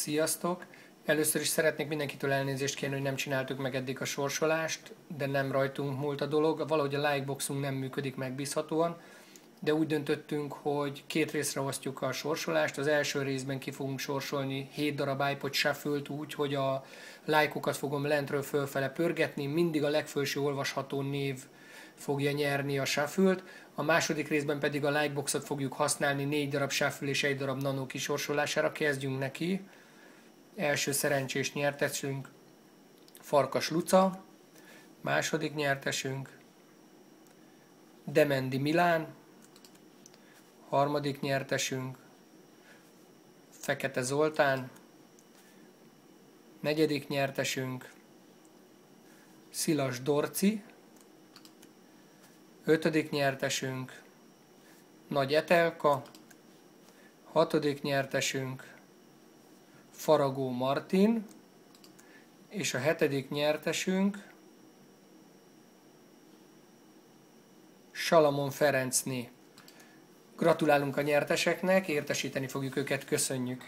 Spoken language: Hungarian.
Sziasztok! Először is szeretnék mindenkitől elnézést kérni, hogy nem csináltuk meg eddig a sorsolást, de nem rajtunk múlt a dolog. Valahogy a Likeboxunk nem működik megbízhatóan, de úgy döntöttünk, hogy két részre osztjuk a sorsolást. Az első részben ki fogunk sorsolni 7 darab iPod Shuffle-t úgy, hogy a lájkokat fogom lentről fölfele pörgetni, mindig a legfelső olvasható név fogja nyerni a Shuffle-t. A második részben pedig a Likeboxot fogjuk használni 4 darab Shuffle és 1 darab Nano kisorsolására. Kezdjünk neki. Első szerencsés nyertesünk Farkas Luca, második nyertesünk Demendi Milán, harmadik nyertesünk Fekete Zoltán, negyedik nyertesünk Szilas Dorci, ötödik nyertesünk Nagy Etelka, hatodik nyertesünk Faragó Martin, és a hetedik nyertesünk Salamon Ferencné. Gratulálunk a nyerteseknek, értesíteni fogjuk őket, köszönjük!